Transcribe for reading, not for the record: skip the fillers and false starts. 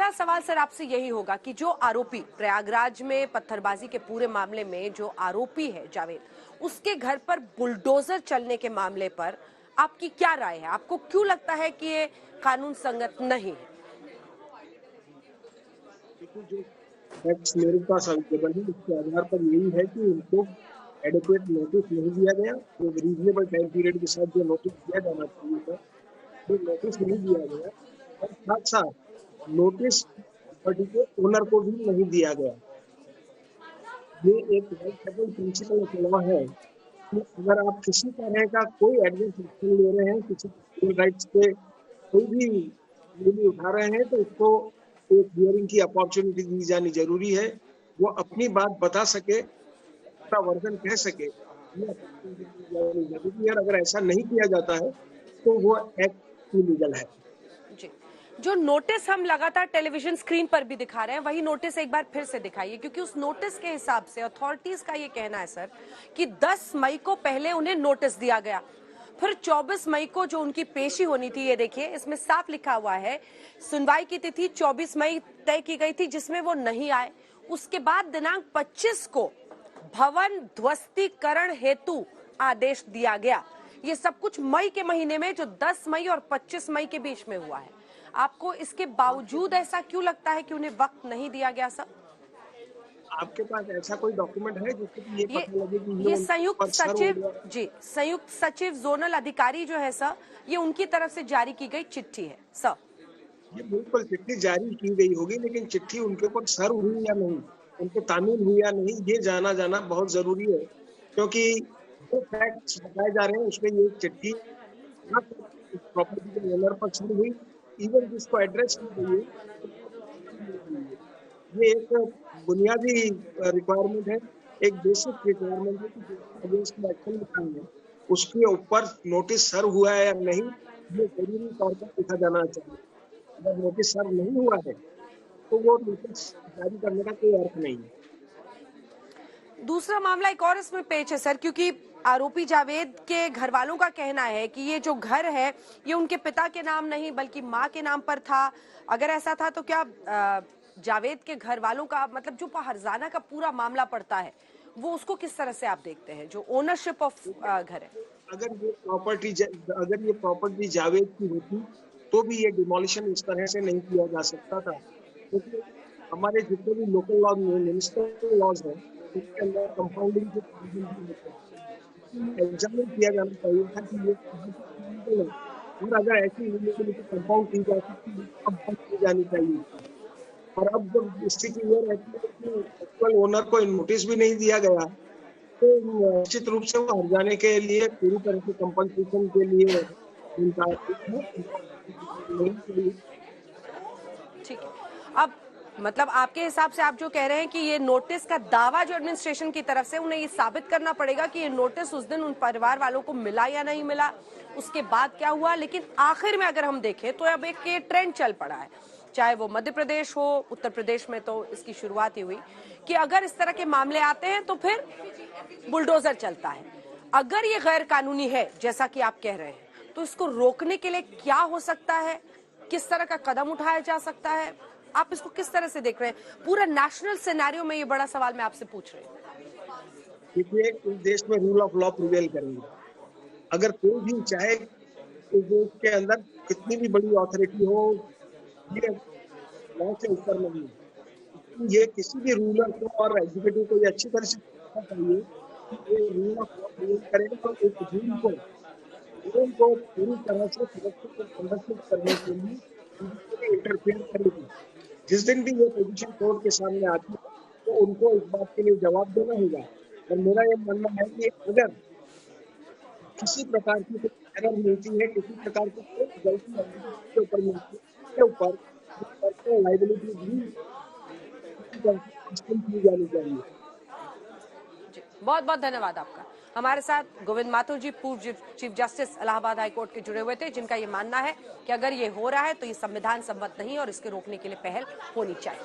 मेरा सवाल सर आपसे यही होगा कि जो आरोपी प्रयागराज में पत्थरबाजी के पूरे मामले में जो आरोपी है जावेद, उसके घर पर बुलडोजर चलने के मामले पर आपकी क्या राय है? आपको क्यों लगता है कि ये कानून संगत नहीं है? देखिए, जो फैक्ट्स मेरे पास अवेलेबल है उसके आधार पर यही है कि उनको एडिक्वेट नोटिस नहीं दिया गया। तो रीजनेबल टाइम पीरियड के साथ जो नोटिस दिया जाना चाहिए था वो नोटिस नहीं दिया गया, और साथ साथ नोटिस प्रॉपर्टी के ओनर को भी नहीं दिया गया। ये एक well settled principle of law है कि अगर आप किसी तरह का कोई एडवर्स एक्शन ले रहे हैं, किसी सिविल राइट्स पे कोई भी मूल्य उठा रहे हैं, तो उसको एक हियरिंग की अपॉर्चुनिटी दी जानी जरूरी है। वो अपनी बात बता सके, अपना वर्जन कह सके, ये अपॉर्चुनिटी दी जानी जरूरी है। और अगर ऐसा नहीं किया जाता है तो वो एक्ट इलीगल है। जी, जो नोटिस हम लगातार टेलीविजन स्क्रीन पर भी दिखा रहे हैं, वही नोटिस एक बार फिर से दिखाइए, क्योंकि उस नोटिस के हिसाब से अथॉरिटीज का ये कहना है सर कि 10 मई को पहले उन्हें नोटिस दिया गया, फिर 24 मई को जो उनकी पेशी होनी थी, ये देखिए इसमें साफ लिखा हुआ है सुनवाई की तिथि 24 मई तय की गई थी, जिसमें वो नहीं आए। उसके बाद दिनांक 25 को भवन ध्वस्तीकरण हेतु आदेश दिया गया। ये सब कुछ मई के महीने में, जो 10 मई और 25 मई के बीच में हुआ है। आपको इसके बावजूद ऐसा क्यों लगता है कि उन्हें वक्त नहीं दिया गया सर? आपके पास ऐसा कोई डॉक्यूमेंट है जिससे कि ये ये पता लगे कि ये ये संयुक्त पर सर हो सचिव गया? जी, संयुक्त सचिव जोनल अधिकारी जो है सर, ये उनकी तरफ से जारी की गई चिट्ठी है सर। ये बिल्कुल चिट्ठी जारी की गई होगी, लेकिन चिट्ठी उनके ऊपर सर्व हुई या नहीं, उनको तामील हुई या नहीं, ये जाना बहुत जरूरी है। क्योंकि जो फैक्ट्स बताए जा रहे हैं उसमें ये चिट्ठी ना प्रॉपर्टी के ओनर पर सर्व हुई, इवन जिसको एड्रेस की गई है ये एक बुनियादी रिक्वायरमेंट है, एक बेसिक रिक्वायरमेंट है कि जिसके अगेंस्ट में एक्शन लिखनी है उसके ऊपर नोटिस सर्व हुआ है या नहीं, ये जरूरी तौर पर लिखा जाना चाहिए। अगर नोटिस सर्व नहीं हुआ है तो वो नोटिस जारी करने का कोई अर्थ नहीं है। दूसरा मामला एक और इसमें पेच है सर, क्योंकि आरोपी जावेद के घर वालों का कहना है कि ये जो घर है ये उनके पिता के नाम नहीं बल्कि माँ के नाम पर था। अगर ऐसा था तो क्या जावेद के घर वालों का मतलब जो हर्जाना का पूरा मामला पड़ता है वो उसको किस तरह से आप देखते हैं, जो ओनरशिप ऑफ घर है? अगर ये प्रॉपर्टी जावेद की होती तो भी ये डिमोलिशन इस तरह से नहीं किया जा सकता था, क्योंकि हमारे जितने भी लोकल लॉ म्युनिसिपल लॉज हैं उसके अंदर कंपाउंडिंग के प्रोविजन भी होते हैं। एग्जामिन किया जाना चाहिए था कि ये कहाँ से illegal है, और अगर ऐसी इलीगलिटी कंपाउंड की जा सकती है तो कंपाउंड की जानी चाहिए। और अब जब स्थिति ये रहती है कि एक्चुअल ओनर को नोटिस भी नहीं दिया गया, तो निश्चित रूप से वो हर्जाने के लिए पूरी तरह से कंपनसेशन के लिए उनका नहीं चाहिए। ठीक है। अब मतलब आपके हिसाब से आप जो कह रहे हैं कि ये नोटिस का दावा जो एडमिनिस्ट्रेशन की तरफ से, उन्हें ये साबित करना पड़ेगा कि ये नोटिस उस दिन उन परिवार वालों को मिला या नहीं मिला, उसके बाद क्या हुआ। लेकिन आखिर में अगर हम देखें तो अब एक ये ट्रेंड चल पड़ा है, चाहे वो मध्य प्रदेश हो, उत्तर प्रदेश में तो इसकी शुरुआत ही हुई कि अगर इस तरह के मामले आते हैं तो फिर बुलडोजर चलता है। अगर ये गैर कानूनी है जैसा कि आप कह रहे हैं, तो इसको रोकने के लिए क्या हो सकता है, किस तरह का कदम उठाया जा सकता है? आप इसको किस तरह से देख रहे हैं? पूरा नेशनल सिनेरियो में ये बड़ा सवाल मैं आपसे पूछ रही हूँ। देखिए, इस देश में रूल ऑफ लॉ प्रिवेल करेंगे। अगर कोई भी चाहे इस देश के अंदर कितनी भी बड़ी अथॉरिटी हो, ये लॉ से ऊपर नहीं है। ये किसी भी रूलर को और एग्जीक्यूटिव को ये अच्छी तरह से समझना चाहिए कि ये रूल ऑफ लॉ प्रिवेल करेगा तो एक रूल को पूरी तरह से सुरक्षित और संरक्षित करने के लिए इंटरफेयर करेगी। जिस दिन भी ये पोजीशन कोर्ट के सामने आती है तो उनको इस बात के लिए जवाब देना होगा। और मेरा ये मानना है कि अगर किसी प्रकार की कोई एरर मिलती है, किसी प्रकार की कोई गलती एग्जीक्यूटिव के ऊपर मिलती है, उसके ऊपर पर्सनल लायबिलिटी भी की जानी चाहिए। बहुत बहुत धन्यवाद आपका। हमारे साथ गोविंद माथुर जी, पूर्व chief justice Allahabad high court के जुड़े हुए थे, जिनका ये मानना है कि अगर ये हो रहा है तो ये संविधान सम्मत नहीं और इसके रोकने के लिए पहल होनी चाहिए।